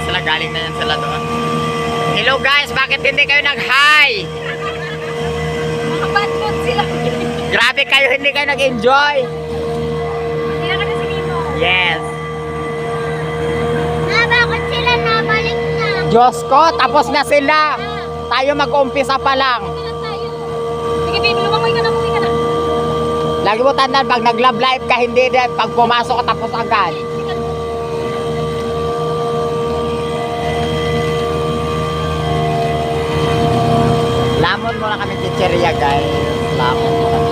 sila, galing na yan sila doon. Hello guys, bakit hindi kayo nag-hi? Mga bad mood sila. Grabe kayo, hindi kayo nag-enjoy. Hindi na kasi dito. Yes. Bakit sila nabalik na? Diyos ko, tapos na sila. Tayo mag-umpisa pa lang. Sige baby, lumakoy ka na, umuwi ka na. Lagi mo tandaan, pag nag-love life ka, hindi din. Pag pumasok ka, tapos agad. Lamon mo lang kami chicheria guys. Lamon mo kami.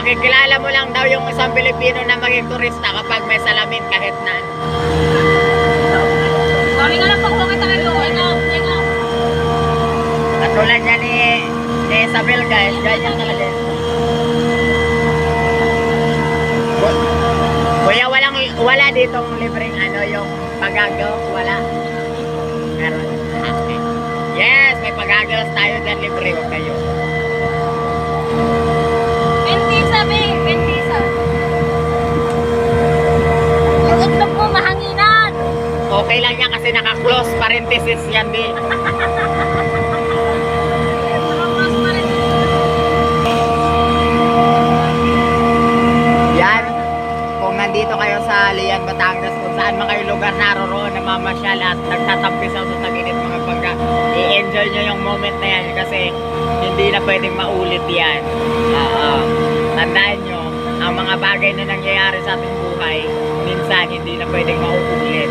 Makikilala mo lang daw yung isang Pilipino na maging turista kapag may salamin kahit na. Kami nga lang pagpakita kayo. Ikaw. Katulad niya ni Isabel guys, ganyan talaga. Kuya, wala ditong libreng yung pagagaw, wala. Meron. Okay. Yes, may pagagaw tayo dyan libre, huwag kayo. Yung itlog mo, mahanginan. Okay lang yan kasi naka-close parenthesis yan din. Yan. Kung nandito kayo sa Lian, Batangas, kung saan man kayo lugar naroroon na mamasyal at nagtatampisaw sa tagilid mga pagka, i-enjoy nyo yung moment na yan kasi hindi na pwedeng maulit yan. Tandaan nyo, ang mga bagay na nangyayari sa ating buhay, minsan hindi na pwedeng mauulit.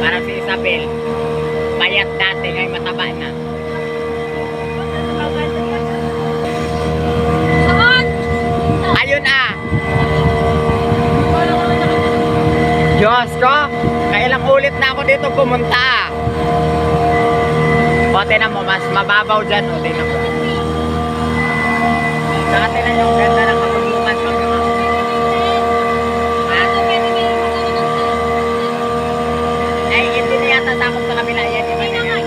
Parang si Isabel, payat dati, ngayon mataba na. Saan? Ayun ah! Diyos ko, kailang ulit na ako dito pumunta. O, tinan mo, mas mababaw dyan. O, tinan mo. Saka tinan yung ganda ng kapulutan pag ay, hindi na yata takot sa kabila. Yan, iba na yan.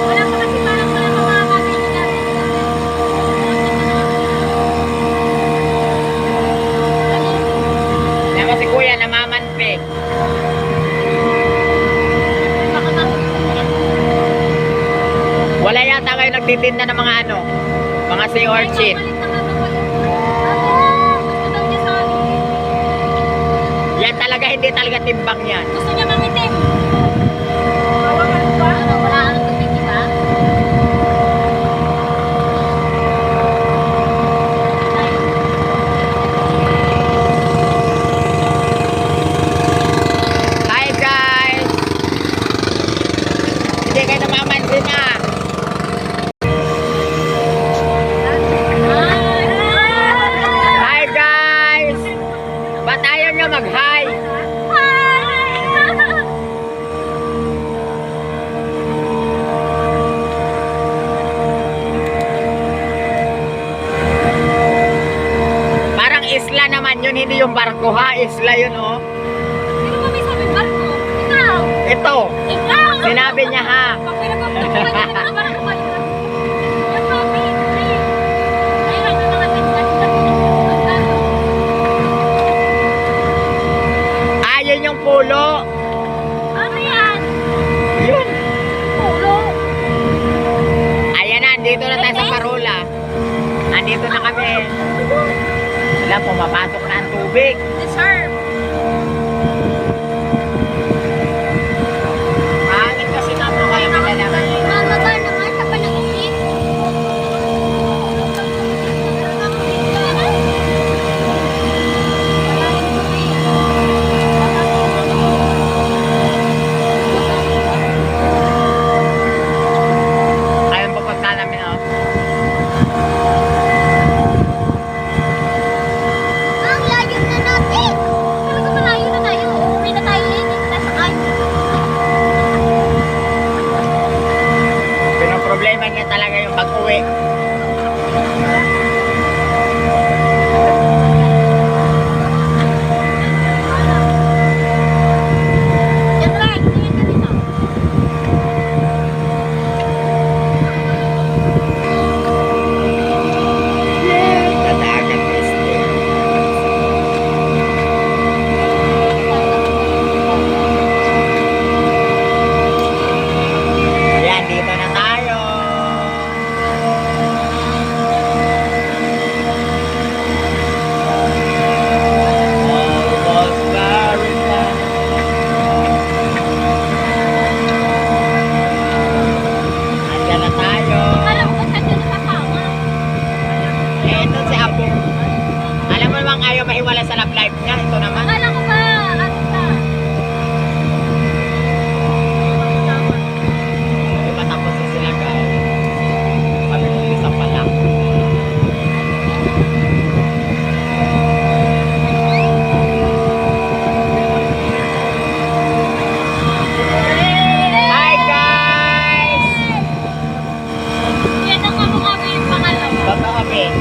Wala pa kasi parang wala pa mga kapit natin. Yan si kuya, namamanpik. Wala yata kayo nagtitinda ng mga mga sea urchin. Yan talaga, hindi talaga timbang yan. Gusto niya mangitim. Wala kang tubig, di ba? Hi guys! Hindi kayo namamansin ah. Hi guys! Ba't ayaw nyo mag-hi? Parang isla naman yun, hindi yung barko ha. Isla yun oh. Sino ba may sabi barko? Ikaw! Ito, Ikaw! sinabi niya ha. Pag pinagpapagpapalan niya, barko ba yun? Yan ba, please? Ayun lang yung mga tindahan. Ayun yung pulo. Ano yan? Yun. Pulo. Ayan na, andito na tayo sa Parola. Andito na kami. Wala, pumapasok na ang tubig. Deserve. Hangin kasi na po kayo magalaman. Mababa naman sa panakit. Ayun po pagka namin oh. Ang layo na natin. wala sa love life niya. Ito naman. Akala ko ba, ano ka? Di ba tapos na sila guys? Kami umpisa pa lang. Hi guys! Yan ang amo kami yung pangalawa. Totoo kami.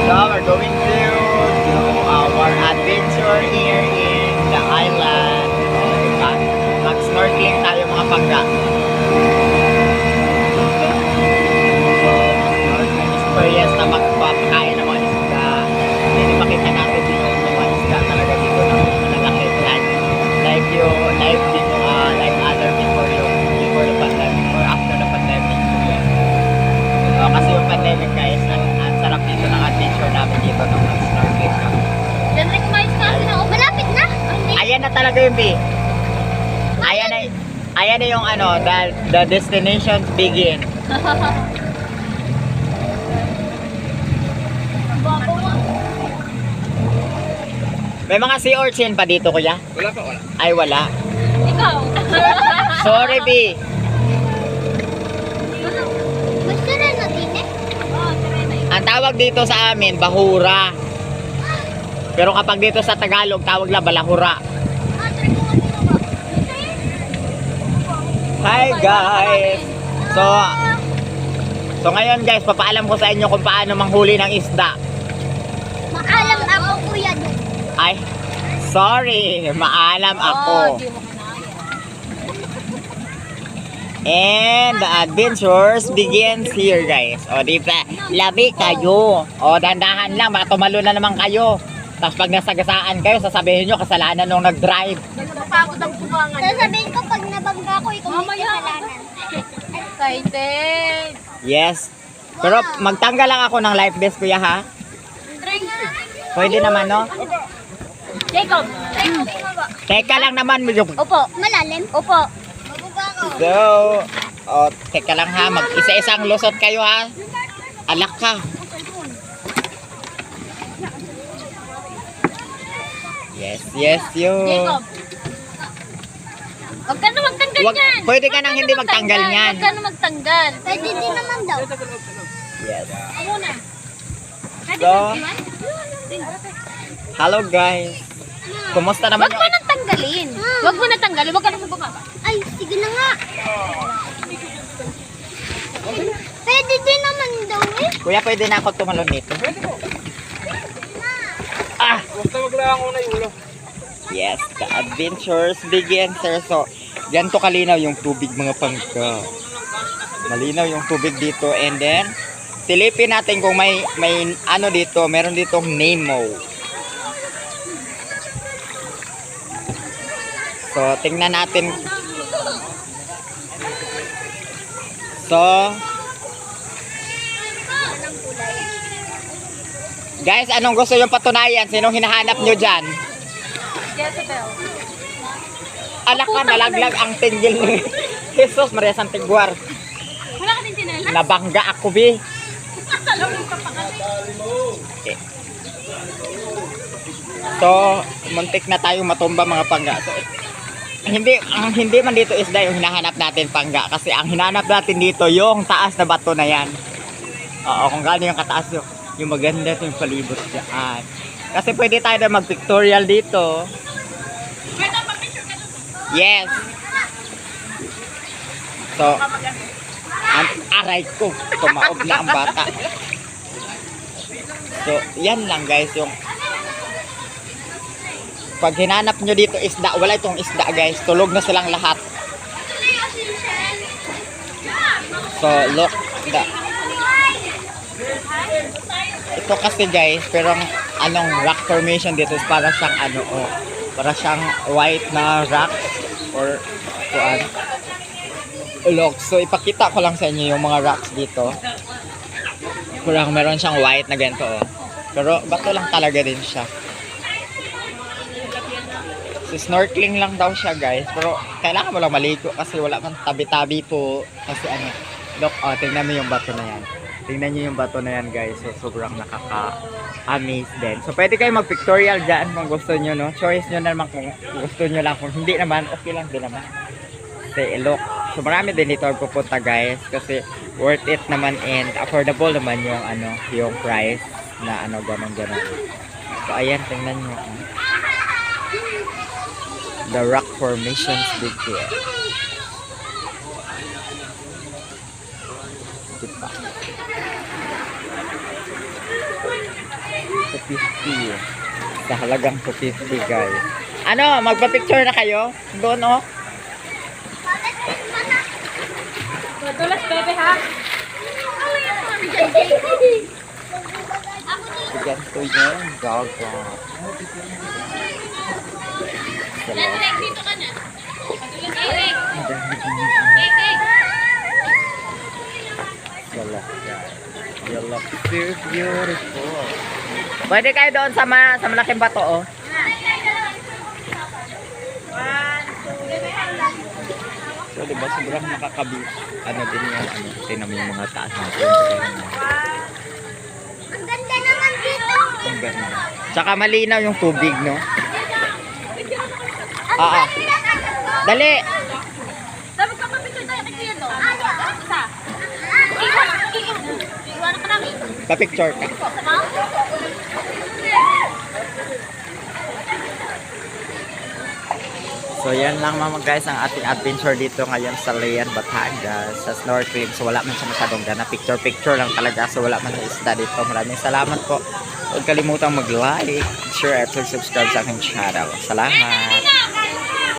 So we're going to do our adventure here in the island. Diba? Mag-snorkeling tayo mga pangga. Experience na magpapakain ng mga isda. Hindi makita natin din yung mga isda talaga dito na malalaki yan. Like yung live din yung like other before the pandemic or after the pandemic. Kasi yung pandemic guys, ang sarap dito ng adventure namin dito nung mag-snorkeling kami. Then, kumayos ka kasi na, oh, malapit na. Oh, hindi. Ayan na talaga yung B. Ayan na yung ano, the destination begin. Bago mo. May mga sea urchin pa dito kuya? Wala pa, wala. Ay wala. Ikaw. Sorry B. Gusto na natin eh. Oo, try na. Ang tawag dito sa amin, bahura. Pero kapag dito sa Tagalog, tawag lang balahura. Try mo nga ba? Hi guys! So ngayon guys, papaalam ko sa inyo kung paano manghuli ng isda. Maalam ako, kuya. Ay, sorry, maalam ako. Di mo kinaya. And the adventures begins here guys. O di ba, labi kayo. O dandahan lang, baka tumalo na naman kayo. Tapos pag nasagasaan kayo, sasabihin nyo kasalanan nung nag-drive. Nagpapagod ang tubangan. Sasabihin ko pag nabangga ko, ikaw may kasalanan. Excited. Yes. Pero magtanggal lang ako ng life vest kuya ha. Try nga. Pwede naman no? Jacob, try mo ba? Teka lang naman medyo. Opo. Malalim? Opo. Mabuga ko. So, teka lang ha, mag-isa-isang lusot kayo ha. Alak ka. Yes, yun. Jacob. Huwag ka na magtanggal Wag, yan. pwede ka nang hindi magtanggal yan. Huwag ka na magtanggal. Pwede din naman daw. Yes. Muna. So, hello guys. Kumusta naman Huwag mo nang tanggalin. Huwag mo nang tanggalin. Huwag ka na sa baba. Ay, sige na nga. Pwede din naman daw eh. Kuya, pwede na ako tumalon nito. Ah! Basta maglaan ko na yung ulo. Yes, the adventures begin, sir. So, ganito kalinaw yung tubig mga pangka. Malinaw yung tubig dito. And then, silipin natin kung may ano dito. Meron ditong Nemo. So, tingnan natin. So, guys, anong gusto yung patunayan? Sinong hinahanap nyo dyan? Jezebel. Alak ka, nalaglag ang tinggil ni Jesus Maria Santiguar. Wala ka din sinela? Nabangga ako, bi. So, muntik na tayo matumba mga pangga. So, hindi man dito isda yung hinahanap natin pangga. Kasi ang hinahanap natin dito yung taas na bato na yan. Oo, kung gaano yung kataas yung maganda yung palibot dyan. Kasi pwede tayo na mag-pictorial dito. Yes. So, ang aray ko, tumaob na ang bata. So, yan lang guys, yung pag hinanap nyo dito isda, wala itong isda guys, tulog na silang lahat. So, look, ito kasi guys, pero anong rock formation dito is para siyang ano, para siyang white na rock or kuan. Look, so ipakita ko lang sa inyo yung mga rocks dito. Kurang meron siyang white na ganito, pero bato lang talaga din siya. So, snorkeling lang daw siya guys, pero kailangan mo lang maligo kasi wala man tabi-tabi po kasi ano, Look, oh, tingnan mo yung bato na yan. Tingnan nyo yung bato na yan, guys. So, sobrang nakaka-amaze din. So, pwede kayo mag-pictorial dyan kung gusto nyo, no? Choice nyo naman kung gusto nyo lang. Kung hindi naman, okay lang din naman. Say, look. So, marami din dito pupunta, guys. Kasi, worth it naman and affordable naman yung, ano, yung price na, ano, ganun. So, ayan, tingnan nyo. The rock formations big here. Diba? 250. Sa halagang 250, guys. Ano, magpa-picture na kayo? Doon, oh. Tulas, bebe, ha? Ganito yun, gaga. Eric, dito ka na. Eric! You look, guys. You look so beautiful. Pwede kayo doon sa malaking bato, oh. So, diba, sobrang nakakabit. Ano din yan, ano, tingnan mo yung mga taas natin. Ang ganda naman dito. Ang ganda. Tsaka malinaw yung tubig, no? Dali! Sabi ka mapicture tayo kay Kuya, no? Isa. Iwan ka namin. Pa-picture ka. Sama? So yan lang mga guys ang ating adventure dito ngayon sa Layan, Batangas sa snorkeling. So wala man siya masyadong gana, picture lang talaga. So wala man sa isda dito. Maraming salamat po. Huwag kalimutang mag-like, share at subscribe sa aking channel. Salamat!